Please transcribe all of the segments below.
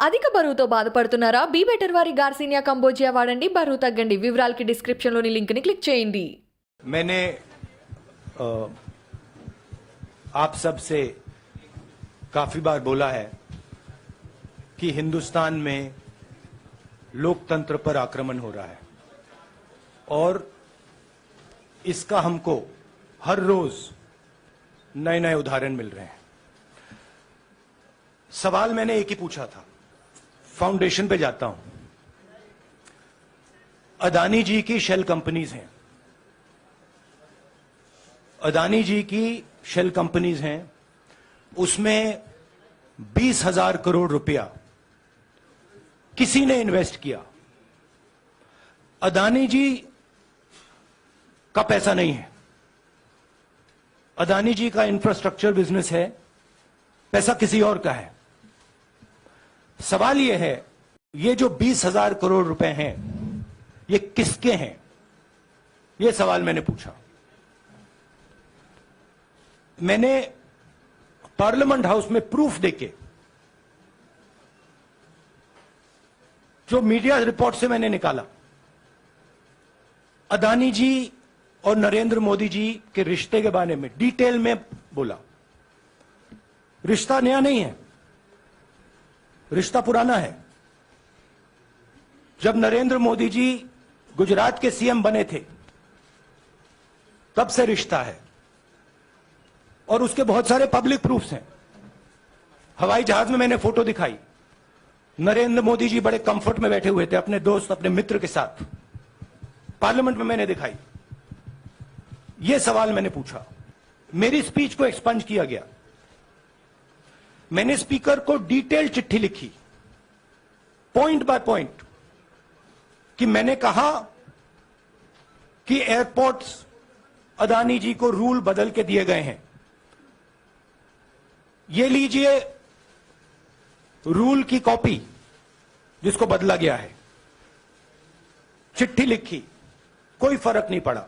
అధిక బరువుతో బాధపడుతున్నారా? బీ బెటర్ వారి గార్సినియా కంబోజియా వాడండి, బరువు తగ్గండి. వివరాలకి డిస్క్రిప్షన్ లోని లింక్ ని క్లిక్ చేయండి. मैंने आप सब से काफी बार बोला है कि हिंदुस्तान में लोकतंत्र पर आक्रमण हो रहा है और इसका हमको हर रोज नए नए उदाहरण मिल रहे हैं. सवाल मैंने एक ही पूछा था, फाउंडेशन पे जाता हूं. अदानी जी की शेल कंपनीज हैं, अदानी जी की शेल कंपनीज हैं, उसमें 20,000 करोड़ रुपया किसी ने इन्वेस्ट किया. अदानी जी का पैसा नहीं है, अदानी जी का इंफ्रास्ट्रक्चर बिजनेस है, पैसा किसी और का है. सवाल यह है, ये जो 20,000 करोड़ रुपए हैं ये किसके हैं? ये सवाल मैंने पूछा. मैंने पार्लियामेंट हाउस में प्रूफ देके, जो मीडिया रिपोर्ट से मैंने निकाला, अदानी जी और नरेंद्र मोदी जी के रिश्ते के बारे में डिटेल में बोला. रिश्ता नया नहीं है, रिश्ता पुराना है. जब नरेंद्र मोदी जी गुजरात के सीएम बने थे तब से रिश्ता है और उसके बहुत सारे पब्लिक प्रूफ्स हैं. हवाई जहाज में मैंने फोटो दिखाई, नरेंद्र मोदी जी बड़े कंफर्ट में बैठे हुए थे अपने दोस्त अपने मित्र के साथ, पार्लियामेंट में मैंने दिखाई. यह सवाल मैंने पूछा. मेरी स्पीच को एक्सपंज किया गया. मैंने स्पीकर को डिटेल चिट्ठी लिखी, पॉइंट बाय पॉइंट, कि मैंने कहा कि एयरपोर्ट्स अदानी जी को रूल बदल के दिए गए हैं. ये लीजिए रूल की कॉपी जिसको बदला गया है. चिट्ठी लिखी, कोई फर्क नहीं पड़ा.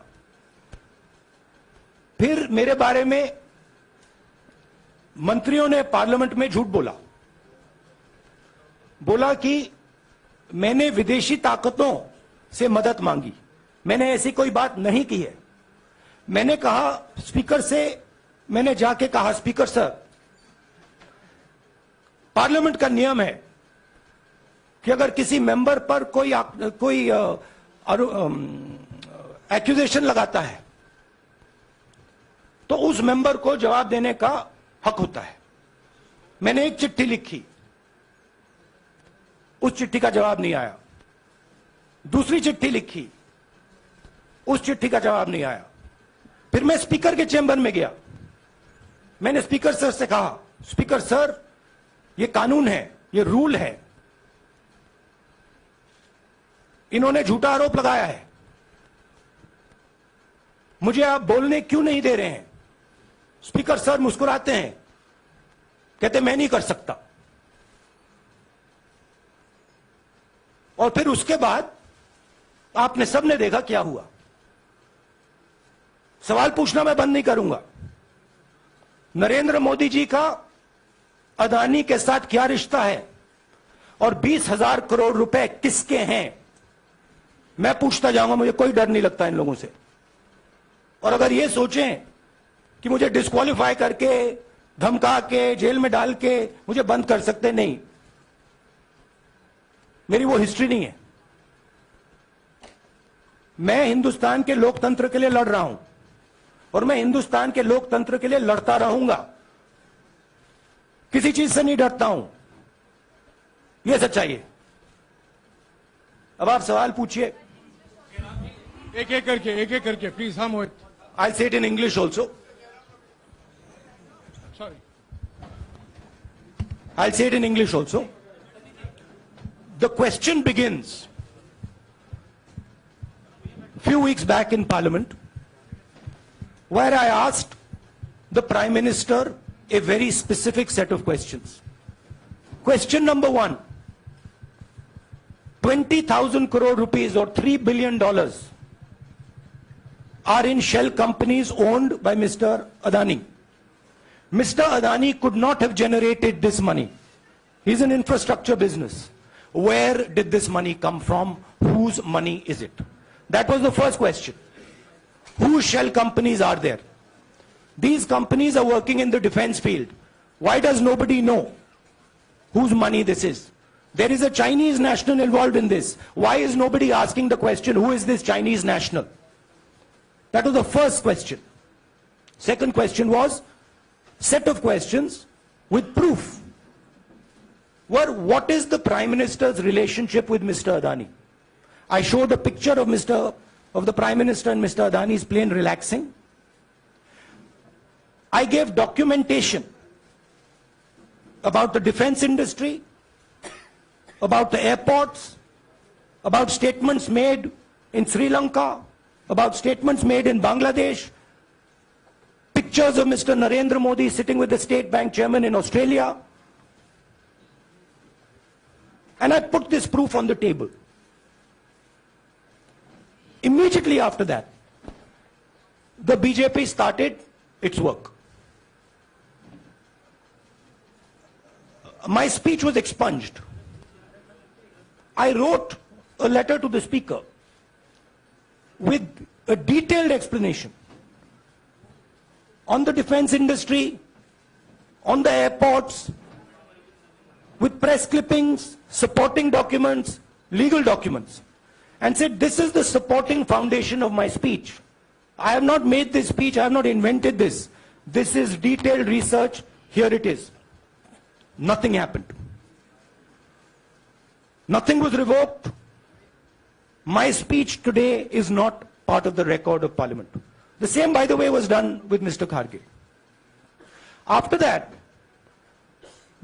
फिर मेरे बारे में मंत्रियों ने पार्लियामेंट में झूठ बोला कि मैंने विदेशी ताकतों से मदद मांगी. मैंने ऐसी कोई बात नहीं की है. मैंने कहा स्पीकर से, मैंने जाके कहा स्पीकर सर, पार्लियामेंट का नियम है कि अगर किसी मेंबर पर कोई एक्यूजेशन लगाता है तो उस मेंबर को जवाब देने का हक होता है. मैंने एक चिट्ठी लिखी, उस चिट्ठी का जवाब नहीं आया. दूसरी चिट्ठी लिखी, उस चिट्ठी का जवाब नहीं आया. फिर मैं स्पीकर के चेंबर में गया. मैंने स्पीकर सर से कहा, स्पीकर सर ये कानून है, ये रूल है, इन्होंने झूठा आरोप लगाया है, मुझे आप बोलने क्यों नहीं दे रहे हैं? स्पीकर सर मुस्कुराते हैं, कहते मैं नहीं कर सकता. और फिर उसके बाद आपने सबने देखा क्या हुआ. सवाल पूछना मैं बंद नहीं करूंगा. नरेंद्र मोदी जी का अदानी के साथ क्या रिश्ता है और 20,000 करोड़ रुपए किसके हैं, मैं पूछता जाऊंगा. मुझे कोई डर नहीं लगता इन लोगों से. और अगर ये सोचें कि मुझे डिस्क्वालीफाई करके, धमका के, जेल में डाल के मुझे बंद कर सकते, नहीं, मेरी वो हिस्ट्री नहीं है. मैं हिंदुस्तान के लोकतंत्र के लिए लड़ रहा हूं और मैं हिंदुस्तान के लोकतंत्र के लिए लड़ता रहूंगा. किसी चीज से नहीं डरता हूं. यह सच्चाई है. अब आप सवाल पूछिए. एक एक करके प्लीज. हाँ मोहित. I'll say it in English also. Sorry. I'll say it in English also. The question begins few weeks back in Parliament, where I asked the Prime Minister a very specific set of questions. Question number 1, 20,000 crore rupees or $3 billion are in shell companies owned by Mr. Adani. Mr. Adani could not have generated this money He's an infrastructure business. Where did this money come from? Whose money is it? That was the first question. Whose shell companies are there? These companies are working in the defense field. Why does nobody know whose money this is? There is a Chinese national involved in this. Why is nobody asking the question, who is this Chinese national? That was the first question. Second question was, set of questions with proof. Were, what is the Prime Minister's relationship with Mr. Adani? I showed a picture of the Prime Minister and Mr. Adani's plane relaxing. I gave documentation about the defense industry, about the airports, about statements made in Sri Lanka, about statements made in Bangladesh, pictures of Mr. Narendra Modi sitting with the State Bank chairman in Australia. And I put this proof on the table. Immediately after that, the BJP started its work. My speech was expunged. I wrote a letter to the Speaker with a detailed explanation on the defense industry, on the airports, with press clippings, supporting documents, legal documents, and said, this is the supporting foundation of my speech. I have not made this speech, I have not invented this. This is detailed research, here it is. Nothing happened. Nothing was revoked. My speech today is not part of the record of Parliament. The same, by the way, was done with Mr. Kharge. After that,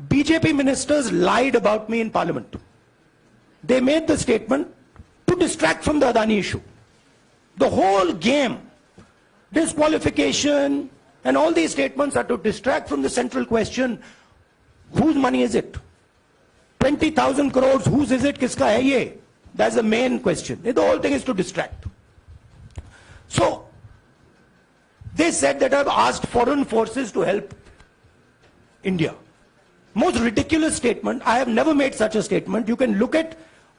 BJP ministers lied about me in Parliament. They made the statement to distract from the Adani issue. The whole game, disqualification, and all these statements are to distract from the central question, whose money is it? 20,000 crores, whose is it? Kiska hai ye? That's the main question. The whole thing is to distract. So, they said that I've asked foreign forces to help India. Most ridiculous statement. I have never made such a statement. You can look at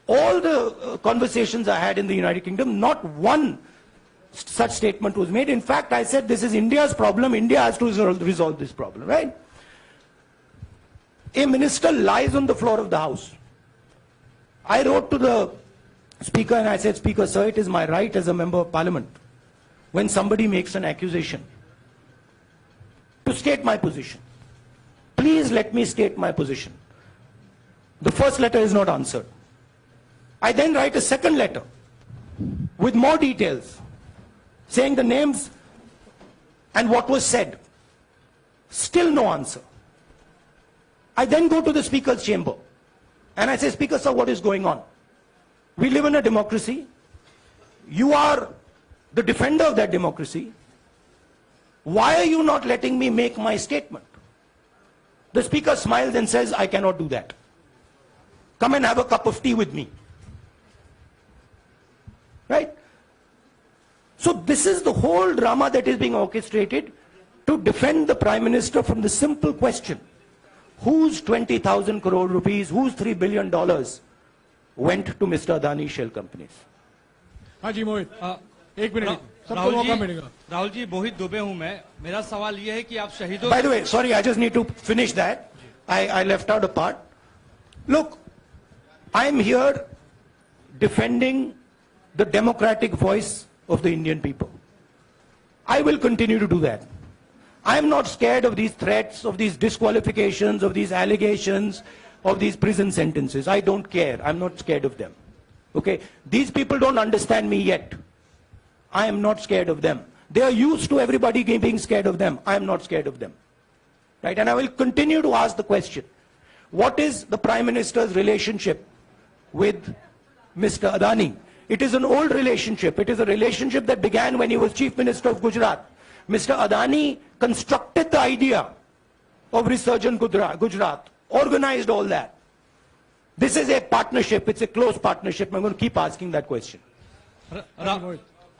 all the conversations I had in the United Kingdom. Not one such statement was made. In fact, I said this is India's problem. India has to resolve this problem, right? A minister lies on the floor of the House. I wrote to the Speaker and I said, Speaker, sir, it is my right as a member of Parliament, when somebody makes an accusation, to state my position. Please let me state my position. The first letter is not answered. I then write a second letter with more details, saying the names and what was said. Still no answer. I then go to the Speaker's chamber and I say, Speaker, sir, what is going on? We live in a democracy. You are the defender of that democracy. Why are you not letting me make my statement? The Speaker smiles and says, I cannot do that. Come and have a cup of tea with me. Right? So this is the whole drama that is being orchestrated to defend the Prime Minister from the simple question, whose 20,000 crore rupees, whose $3 billion went to Mr. Adani shell companies? हाँ जी मोहित एक minute सबको मौका मिलेगा राहुल जी मोहित दुबे हूं मैं मेरा सवाल ये है कि आप शहीदों By the way, sorry, I just need to finish that. I left out a part. Look, I'm here defending the democratic voice of the Indian people. I will continue to do that. I'm not scared of these threats, of these disqualifications, of these allegations, of these prison sentences. I don't care. I'm not scared of them. Okay? These people don't understand me yet. I am not scared of them. They are used to everybody being scared of them. I am not scared of them. Right? And I will continue to ask the question, what is the Prime Minister's relationship with Mr. Adani? It is an old relationship. It is a relationship that began when he was Chief Minister of Gujarat. Mr. Adani constructed the idea of Resurgent Gujarat, organized all that. This is a partnership. It's a close partnership. I'm going to keep asking that question.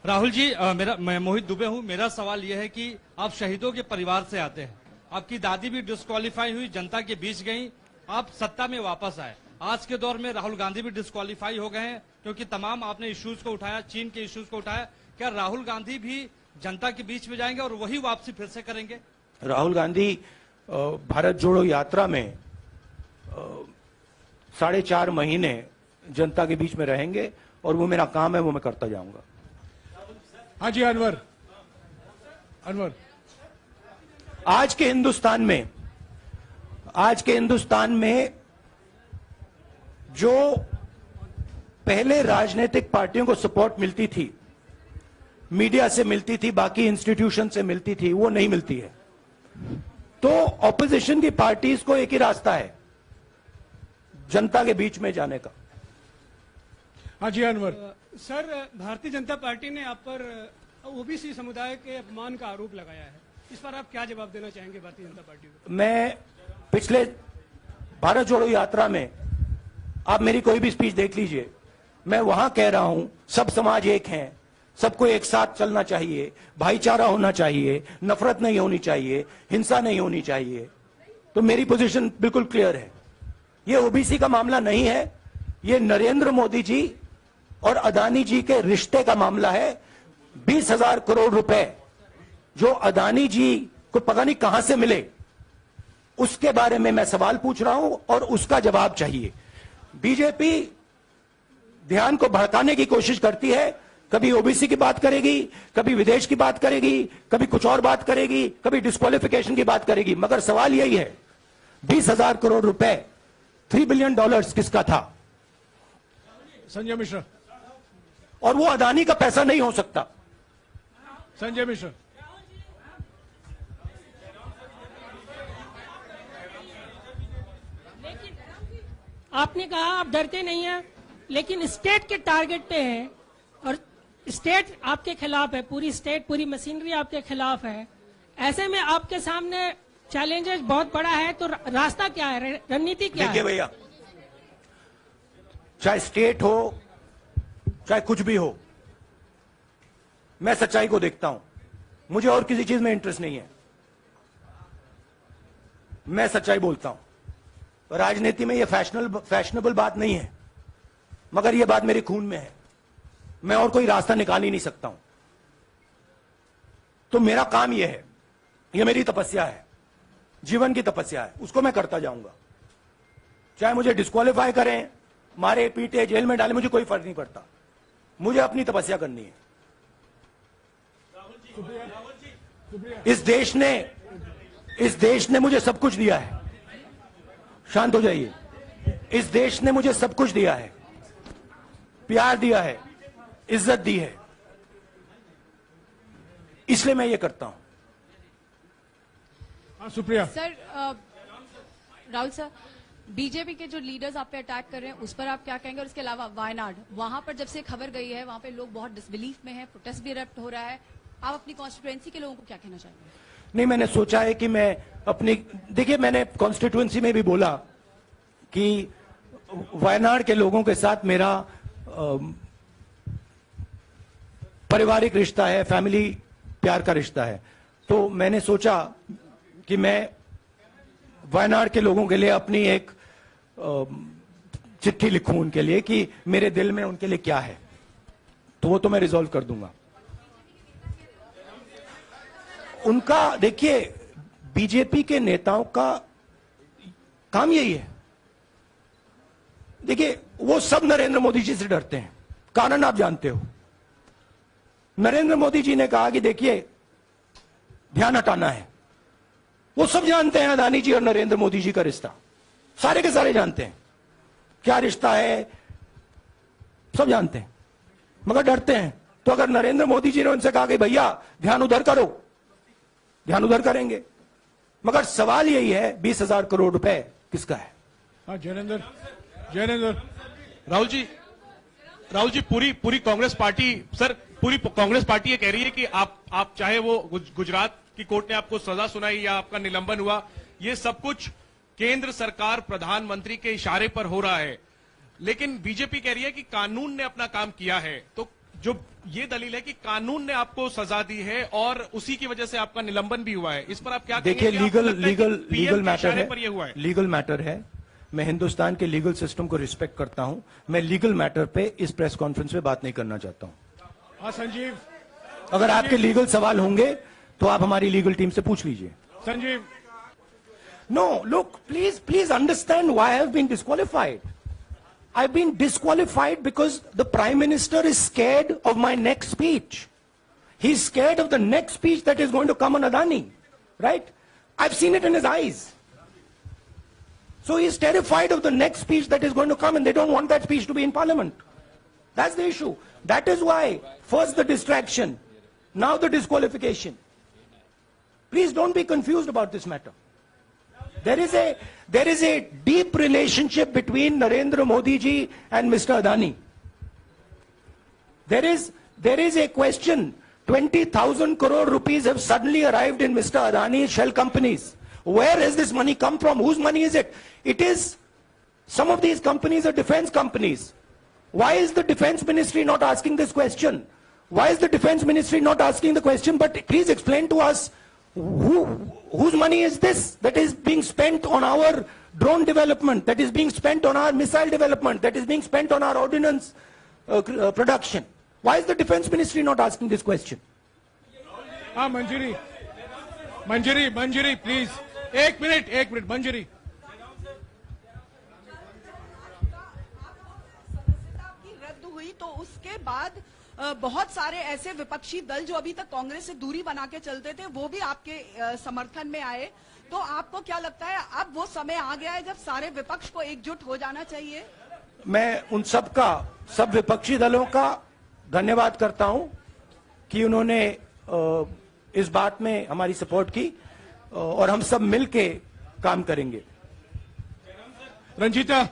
Rahul ji मैं मोहित दुबे हूं मेरा सवाल यह है कि आप शहीदों के परिवार से आते हैं आपकी दादी भी डिस्क्वालीफाई हुई जनता के बीच गई आप सत्ता में वापस आए। आज के दौर में राहुल गांधी भी डिस्क्वालीफाई हो गए हैं क्योंकि तमाम आपने इश्यूज को उठाया, चीन के इश्यूज को उठाया। क्या राहुल गांधी भी जनता के बीच में जाएंगे और वही वापसी फिर से करेंगे? राहुल गांधी भारत जोड़ो यात्रा में 4.5 महीने जनता के बीच में रहेंगे और वो मेरा काम है, वो मैं करता जाऊंगा। हाँ जी अनवर। आज के हिंदुस्तान में जो पहले राजनीतिक पार्टियों को सपोर्ट मिलती थी, मीडिया से मिलती थी, बाकी इंस्टीट्यूशन से मिलती थी, वो नहीं मिलती है। तो ऑपोजिशन की पार्टीज को एक ही रास्ता है, जनता के बीच में जाने का। हाँ जी अनवर। सर, भारतीय जनता पार्टी ने आप पर ओबीसी समुदाय के अपमान का आरोप लगाया है, इस पर आप क्या जवाब देना चाहेंगे भारतीय जनता पार्टी को? मैं पिछले भारत जोड़ो यात्रा में आप मेरी कोई भी स्पीच देख लीजिए, मैं वहां कह रहा हूं सब समाज एक हैं, सबको एक साथ चलना चाहिए, भाईचारा होना चाहिए, नफरत नहीं होनी चाहिए, हिंसा नहीं होनी चाहिए। तो मेरी पोजीशन बिल्कुल क्लियर है। ये ओबीसी का मामला नहीं है, ये नरेंद्र मोदी जी और अदानी जी के रिश्ते का मामला है। 20,000 करोड़ रुपए जो अदानी जी को पता नहीं कहां से मिले, उसके बारे में मैं सवाल पूछ रहा हूं और उसका जवाब चाहिए। बीजेपी ध्यान को भड़काने की कोशिश करती है, कभी ओबीसी की बात करेगी, कभी विदेश की बात करेगी, कभी कुछ और बात करेगी, कभी डिस्क्वालिफिकेशन की बात करेगी, मगर सवाल यही है 20,000 करोड़ रुपए, $3 बिलियन किसका था? संजय मिश्रा। और वो अदानी का पैसा नहीं हो सकता। संजय मिश्रा। आपने कहा आप डरते नहीं हैं, लेकिन स्टेट के टारगेट पे हैं और स्टेट आपके खिलाफ है, पूरी स्टेट, पूरी मशीनरी आपके खिलाफ है। ऐसे में आपके सामने चैलेंजेस बहुत बड़ा है, तो रास्ता क्या है, रणनीति क्या है? देखिए भैया, चाहे स्टेट हो चाहे कुछ भी हो, मैं सच्चाई को देखता हूं, मुझे और किसी चीज में इंटरेस्ट नहीं है, मैं सच्चाई बोलता हूं। राजनीति में ये फैशनेबल बात नहीं है, मगर ये बात मेरे खून में है, मैं और कोई रास्ता निकाल ही नहीं सकता हूं। तो मेरा काम यह है, यह मेरी तपस्या है, जीवन की तपस्या है, उसको मैं करता जाऊंगा। चाहे मुझे डिस्क्वालीफाई करें, मारे पीटे, जेल में डाले, मुझे कोई फर्क नहीं पड़ता, मुझे अपनी तपस्या करनी है। इस देश ने मुझे सब कुछ दिया है, शांत हो जाइए। इस देश ने मुझे सब कुछ दिया है, प्यार दिया है, इज्जत दी है, इसलिए मैं ये करता हूं। हाँ Supriya. Sir, Rahul sir, BJP के जो लीडर्स आप पे अटैक कर रहे हैं उस पर आप क्या कहेंगे? और इसके अलावा वायनाड, वहां पर जब से खबर गई है वहां पे लोग बहुत डिसबिलीफ में हैं, प्रोटेस्ट भी इरप्ट हो रहा है, आप अपनी कॉन्स्टिट्यूएंसी के लोगों को क्या कहना चाहेंगे? नहीं, मैंने सोचा है कि मैं अपनी, देखिए मैंने कॉन्स्टिट्यूएंसी में भी बोला कि वायनाड के लोगों के साथ मेरा पारिवारिक रिश्ता है, फैमिली प्यार का रिश्ता है। तो मैंने सोचा कि मैं वायनाड के लोगों के लिए अपनी एक चिट्ठी लिखूं उनके लिए कि मेरे दिल में उनके लिए क्या है, तो वो तो मैं रिजॉल्व कर दूंगा। उनका, देखिए बीजेपी के नेताओं का काम यही है। देखिए वो सब नरेंद्र मोदी जी से डरते हैं, कारण आप जानते हो। नरेंद्र मोदी जी ने कहा कि देखिए ध्यान हटाना है, वो सब जानते हैं अदानी जी और नरेंद्र मोदी जी का रिश्ता, सारे के सारे जानते हैं क्या रिश्ता है, सब जानते हैं, मगर डरते हैं। तो अगर नरेंद्र मोदी जी ने उनसे कहा कि भैया ध्यान उधर करो, ध्यान उधर करेंगे। मगर सवाल यही है 20,000 करोड़ रुपए किसका है? हाँ जैनेंद्र। राहुल जी पूरी कांग्रेस पार्टी, सर पूरी कांग्रेस पार्टी ये कह रही है कि आप चाहे वो गुजरात की कोर्ट ने आपको सजा सुनाई या आपका निलंबन हुआ, ये सब कुछ केंद्र सरकार प्रधानमंत्री के इशारे पर हो रहा है। लेकिन बीजेपी कह रही है कि कानून ने अपना काम किया है। तो जो ये दलील है कि कानून ने आपको सजा दी है और उसी की वजह से आपका निलंबन भी हुआ है, इस पर आप क्या देखिए लीगल मैटर है, पर ये हुआ है? लीगल मैटर है। मैं हिंदुस्तान के लीगल सिस्टम को रिस्पेक्ट करता हूं। मैं लीगल मैटर पे इस प्रेस कॉन्फ्रेंस में बात नहीं करना चाहता हूं। हाँ संजीव, अगर आपके लीगल सवाल होंगे तो आप हमारी लीगल टीम से पूछ लीजिए। Sanjeev, No, look, please understand why I've been disqualified. I've been disqualified because the Prime Minister is scared of my next speech. He's scared of the next speech that is going to come on Adani, right? I've seen it in his eyes. So he's terrified of the next speech that is going to come, and they don't want that speech to be in Parliament. That's the issue. That is why, first the distraction, now the disqualification. Please don't be confused about this matter. There is a deep relationship between Narendra Modi ji and Mr. Adani. There is a question. 20,000 crore rupees have suddenly arrived in Mr. Adani's shell companies. Where has this money come from? Whose money is it? It is, some of these companies are defense companies. Why is the defense ministry not asking this question? Why is the defense ministry not asking the question? But please explain to us, whose money is this that is being spent on our drone development, that is being spent on our missile development, that is being spent on our ordnance production? Why is the defense ministry not asking this question? हाँ मंजरी, please, एक minute मंजरी। की रद्द हुई तो उसके बाद बहुत सारे ऐसे विपक्षी दल जो अभी तक कांग्रेस से दूरी बना के चलते थे वो भी आपके समर्थन में आए। तो आपको क्या लगता है अब वो समय आ गया है जब सारे विपक्ष को एकजुट हो जाना चाहिए? मैं उन सब विपक्षी दलों का धन्यवाद करता हूं कि उन्होंने इस बात में हमारी सपोर्ट की और हम सब मिलके काम करेंगे। रंजीता,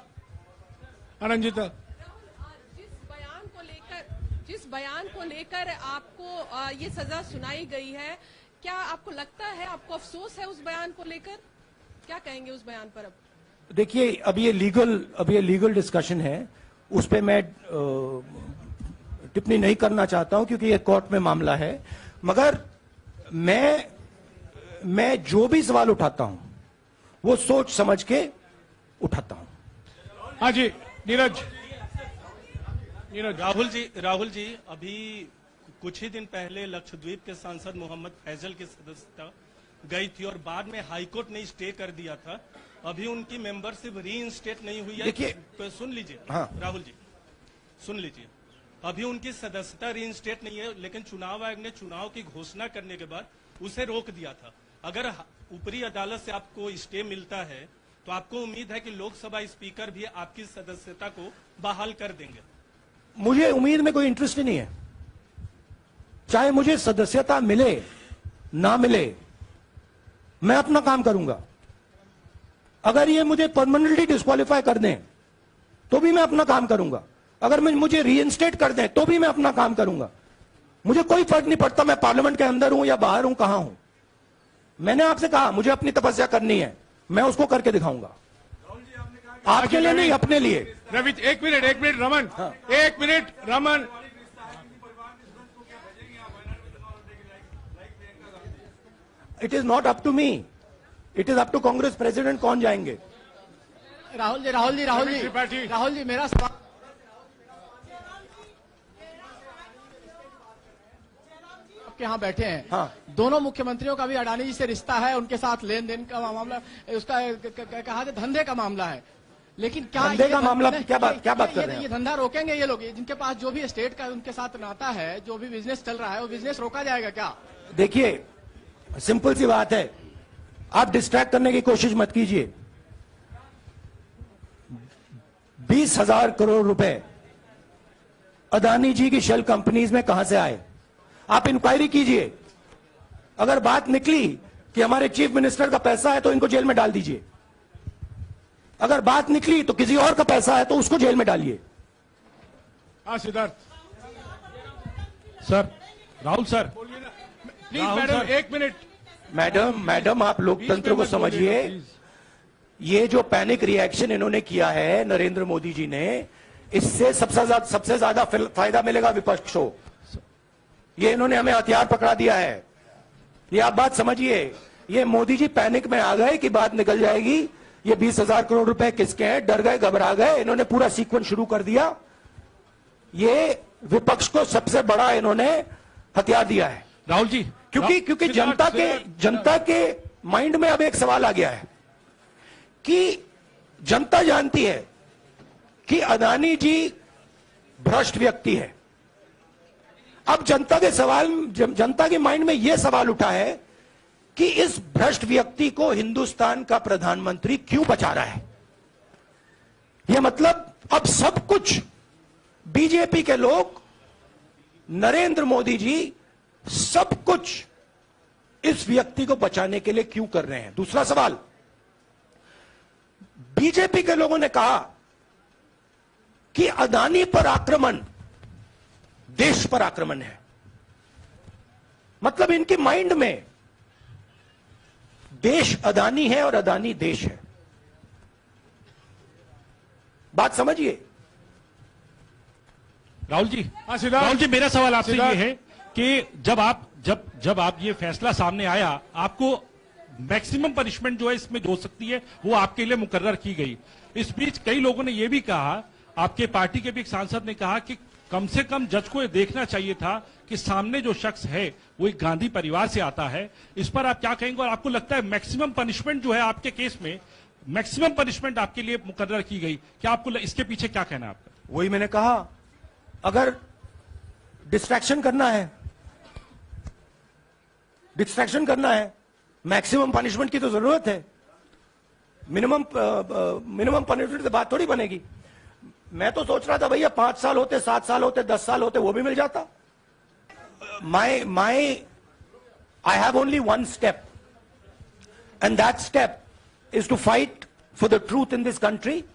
जिस बयान को लेकर आपको ये सजा सुनाई गई है, क्या आपको लगता है, आपको अफसोस है उस बयान को लेकर? क्या कहेंगे उस बयान पर? अब देखिए, अब ये लीगल डिस्कशन है, उस पे मैं टिप्पणी नहीं करना चाहता हूं क्योंकि ये कोर्ट में मामला है। मगर मैं जो भी सवाल उठाता हूं वो सोच समझ के उठाता हूं। हाँ जी, नीरज। राहुल जी, अभी कुछ ही दिन पहले लक्षद्वीप के सांसद मोहम्मद फैजल की सदस्यता गई थी और बाद में हाईकोर्ट ने स्टे कर दिया था। अभी उनकी मेंबरशिप रीइंस्टेट नहीं हुई है। देखिए, तो सुन लीजिए। हाँ। राहुल जी सुन लीजिए, अभी उनकी सदस्यता रीइंस्टेट नहीं है, लेकिन चुनाव आयोग ने चुनाव की घोषणा करने के बाद उसे रोक दिया था। अगर ऊपरी अदालत से आपको स्टे मिलता है तो आपको उम्मीद है कि लोकसभा स्पीकर भी आपकी सदस्यता को बहाल कर देंगे? मुझे उम्मीद में कोई इंटरेस्ट ही नहीं है। चाहे मुझे सदस्यता मिले ना मिले, मैं अपना काम करूंगा। अगर ये मुझे परमानेंटली डिस्क्वालीफाई कर दें तो भी मैं अपना काम करूंगा। अगर मुझे रीइंस्टेट कर दें तो भी मैं अपना काम करूंगा। मुझे कोई फर्क नहीं पड़ता मैं पार्लियामेंट के अंदर हूं या बाहर हूं, कहां हूं। मैंने आपसे कहा मुझे अपनी तपस्या करनी है, मैं उसको करके दिखाऊंगा। आपके लिए नहीं, अपने लिए। रवि, एक मिनट रमन, हाँ। एक minute Raman. It is not up to me, it is up to Congress president कौन जाएंगे। राहुल जी मेरा सवाल आपके यहाँ बैठे हैं। हाँ। दोनों मुख्यमंत्रियों का भी अडानी जी से रिश्ता है, उनके साथ लेन देन का मामला, उसका कहा धंधे का मामला है। लेकिन क्या धंधे का मामला, क्या बात कर रहे हैं? ये धंधा रोकेंगे ये लोग? जिनके पास जो भी स्टेट का उनके साथ नाता है, जो भी बिजनेस चल रहा है, वो बिजनेस रोका जाएगा क्या? देखिए, सिंपल सी बात है, आप डिस्ट्रैक्ट करने की कोशिश मत कीजिए। 20,000 करोड़ रुपए अदानी जी की शेल कंपनीज में कहां से आए? आप इंक्वायरी कीजिए। अगर बात निकली कि हमारे चीफ मिनिस्टर का पैसा है तो इनको जेल में डाल दीजिए। अगर बात निकली तो किसी और का पैसा है तो उसको जेल में डालिए। हाँ Siddharth sir, Rahul sir, please madam, एक मिनट। मैडम आप लोकतंत्र को समझिए। ये जो पैनिक रिएक्शन इन्होंने किया है नरेंद्र मोदी जी ने, इससे सबसे ज्यादा फायदा मिलेगा विपक्ष को। ये इन्होंने हमें हथियार पकड़ा दिया है। ये आप बात समझिए। ये मोदी जी पैनिक में आ गए कि बात निकल जाएगी, ये 20,000 करोड़ रुपए किसके हैं, डर गए, घबरा गए, इन्होंने पूरा सीक्वेंस शुरू कर दिया। ये विपक्ष को सबसे बड़ा इन्होंने हथियार दिया है राहुल जी, क्योंकि जनता के माइंड में अब एक सवाल आ गया है कि जनता जानती है कि अदानी जी भ्रष्ट व्यक्ति है। अब जनता के माइंड में यह सवाल उठा है कि इस भ्रष्ट व्यक्ति को हिंदुस्तान का प्रधानमंत्री क्यों बचा रहा है। यह मतलब अब सब कुछ बीजेपी के लोग, नरेंद्र मोदी जी सब कुछ इस व्यक्ति को बचाने के लिए क्यों कर रहे हैं। दूसरा सवाल, बीजेपी के लोगों ने कहा कि अदानी पर आक्रमण देश पर आक्रमण है। मतलब इनके माइंड में देश अदानी है और अदानी देश है। बात समझिए राहुल जी, मेरा सवाल आपसे ये है कि जब आप ये फैसला सामने आया, आपको मैक्सिमम पनिशमेंट जो है इसमें जो हो सकती है वो आपके लिए मुकर्रर की गई। इस बीच कई लोगों ने ये भी कहा, आपके पार्टी के भी एक सांसद ने कहा कि कम से कम जज को ये देखना चाहिए था कि सामने जो शख्स है वो एक गांधी परिवार से आता है। इस पर आप क्या कहेंगे, और आपको लगता है मैक्सिमम पनिशमेंट जो है आपके केस में, मैक्सिमम पनिशमेंट आपके लिए मुकर्रर की गई, क्या आपको इसके पीछे क्या कहना है आपका? वही मैंने कहा, अगर डिस्ट्रैक्शन करना है, मैक्सिमम पनिशमेंट की तो जरूरत है। मिनिमम पनिशमेंट से बात थोड़ी बनेगी। मैं तो सोच रहा था भैया 5 साल होते, 7 साल होते, 10 साल होते, वो भी मिल जाता। I have only one step, and that step is to fight for the truth in this country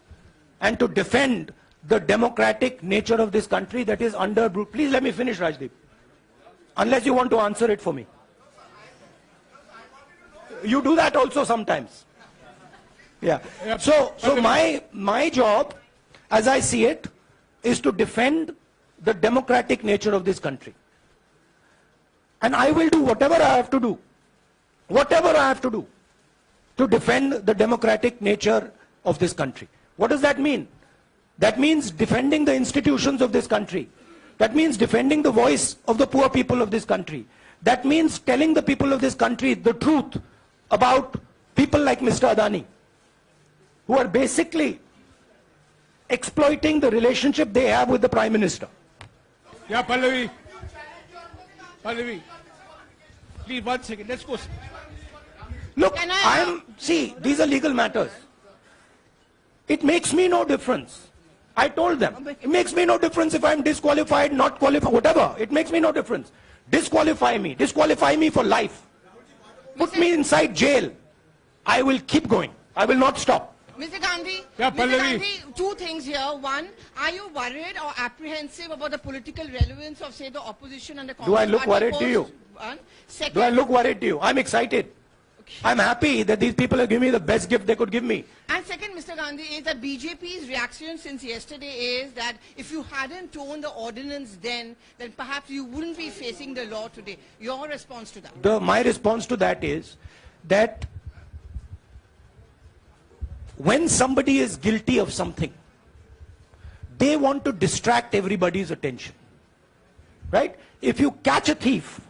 and to defend the democratic nature of this country that is under. Please let me finish, Rajdeep, unless you want to answer it for me. You do that also sometimes. Yeah. So my job, as I see it, is to defend the democratic nature of this country. And I will do whatever I have to do to defend the democratic nature of this country. What does that mean? That means defending the institutions of this country. That means defending the voice of the poor people of this country. That means telling the people of this country the truth about people like Mr. Adani, who are basically exploiting the relationship they have with the Prime Minister. Yeah, Pallavi, please 1 second, let's go. Look, see, these are legal matters. It makes me no difference. I told them, it makes me no difference if I'm disqualified, not qualified, whatever. It makes me no difference. Disqualify me for life. Put me inside jail. I will keep going. I will not stop. Mr. Gandhi, Yeah, Mr. Pallavi. Gandhi, 2 things here. One, are you worried or apprehensive about the political relevance of, say, the opposition and the Congress Do I look party worried to you? One. Second, Do I look worried to you? I'm excited. I'm happy that these people have given me the best gift they could give me. And second, Mr. Gandhi, is that BJP's reaction since yesterday is that if you hadn't torn the ordinance then perhaps you wouldn't be facing the law today. Your response to that? My response to that is that when somebody is guilty of something, they want to distract everybody's attention. Right? If you catch a thief,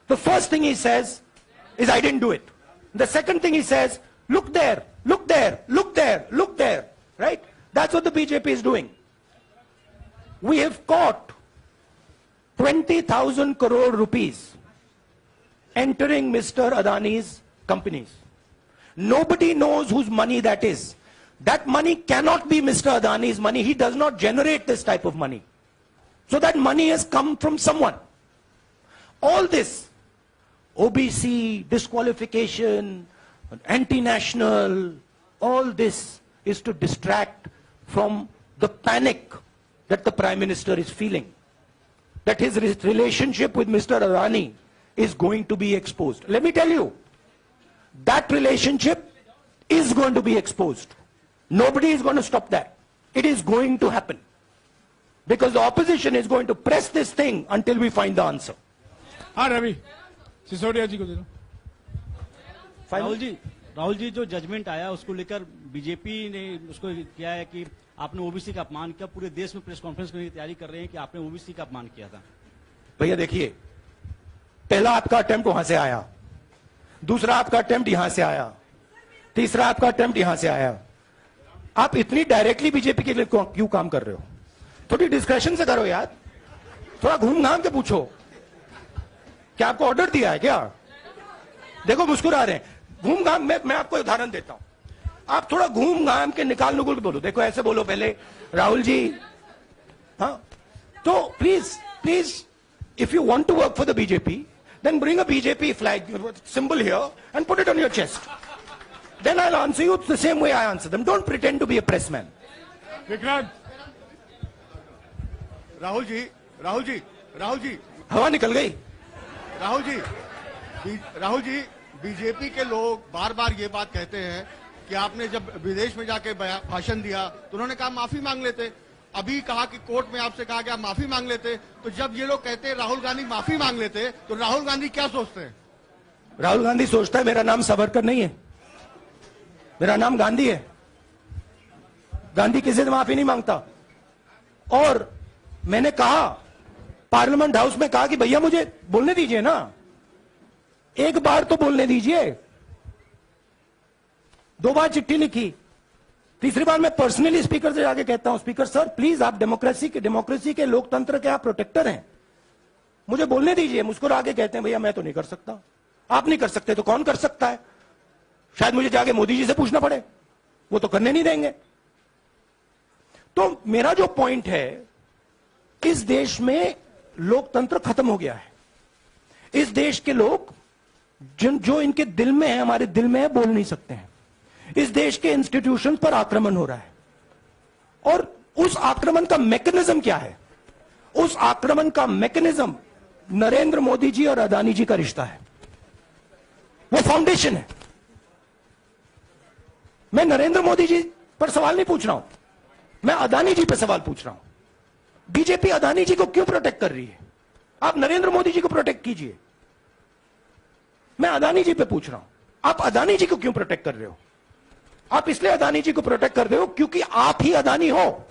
the first thing he says is, I didn't do it. The second thing he says, look there, look there, look there, look there. Right? That's what the BJP is doing. We have caught 20,000 crore rupees entering Mr. Adani's companies. Nobody knows whose money that is. That money cannot be Mr. Adani's money. He does not generate this type of money. So that money has come from someone. All this, OBC, disqualification, anti-national, all this is to distract from the panic that the Prime Minister is feeling. That his relationship with Mr. Adani is going to be exposed. Let me tell you, that relationship is going to be exposed. Nobody is going to stop that. It is going to happen. Because the opposition is going to press this thing until we find the answer. हाँ रवि, सिसोदिया जी को दे दो। राहुल जी, राहुल जी, जो judgement आया उसको लेकर BJP ने उसको किया है कि आपने ओबीसी का अपमान किया। पूरे देश में प्रेस कॉन्फ्रेंस करने की तैयारी कर रहे हैं कि आपने ओबीसी का अपमान किया था। भैया देखिए, पहला आपका अटेम्प्ट वहां से आया, दूसरा आपका अटेम्प्ट यहां से आया, तीसरा आपका अटेम्प्ट यहां से आया। आप इतनी डायरेक्टली बीजेपी के लिए क्यों काम कर रहे हो? थोड़ी डिस्कशन से करो यार, थोड़ा घूम घाम के पूछो। क्या आपको ऑर्डर दिया है क्या? देखो मुस्कुरा रहे हैं। घूम घाम मैं आपको उदाहरण देता हूं, आप थोड़ा घूम घाम के निकाल नुकुल के बोलो। देखो ऐसे बोलो पहले, राहुल जी, हाँ तो please if you want to work for the BJP, then bring a BJP flag symbol here and put it on your chest. Then I'll answer you the same way I answer them. Don't pretend to be a press man. Vikrant, Rahul ji, हवा निकल गई। Rahul ji, BJP के लोग बार बार ये बात कहते हैं कि आपने जब विदेश में जाके भाषण दिया तो उन्होंने कहा माफी मांग लेते। अभी कहा कि कोर्ट में आपसे कहा गया माफी मांग लेते। तो जब ये लोग कहते हैं राहुल गांधी माफी मांग लेते, तो राहुल गांधी क्या सोचते हैं? राहुल गांधी सोचता है मेरा नाम सावरकर नहीं है, मेरा नाम गांधी है। गांधी किसी से माफी नहीं मांगता। और मैंने कहा पार्लियामेंट हाउस में, कहा कि भैया मुझे बोलने दीजिए ना, एक बार तो बोलने दीजिए। 2 बार चिट्ठी लिखी, तीसरी बार मैं पर्सनली स्पीकर से जाके कहता हूं, स्पीकर सर प्लीज, आप डेमोक्रेसी के लोकतंत्र के आप प्रोटेक्टर हैं, मुझे बोलने दीजिए। मुस्कुरा के कहते हैं भैया मैं तो नहीं कर सकता। आप नहीं कर सकते तो कौन कर सकता है? शायद मुझे जाके मोदी जी से पूछना पड़े, वो तो करने नहीं देंगे। तो मेरा जो पॉइंट है, इस देश में लोकतंत्र खत्म हो गया है। इस देश के लोग जो इनके दिल में है, हमारे दिल में है, बोल नहीं सकते हैं। इस देश के इंस्टीट्यूशन पर आक्रमण हो रहा है। और उस आक्रमण का मैकेनिज्म क्या है? उस आक्रमण का मैकेनिज्म नरेंद्र मोदी जी और अदानी जी का रिश्ता है, वो फाउंडेशन है। मैं नरेंद्र मोदी जी पर सवाल नहीं पूछ रहा हूं, मैं अदानी जी पर सवाल पूछ रहा हूं। बीजेपी अदानी जी को क्यों प्रोटेक्ट कर रही है? आप नरेंद्र मोदी जी को प्रोटेक्ट कीजिए। मैं अदानी जी पे पूछ रहा हूं, आप अदानी जी को क्यों प्रोटेक्ट कर रहे हो? आप इसलिए अदानी जी को प्रोटेक्ट कर रहे हो क्योंकि आप ही अदानी हो।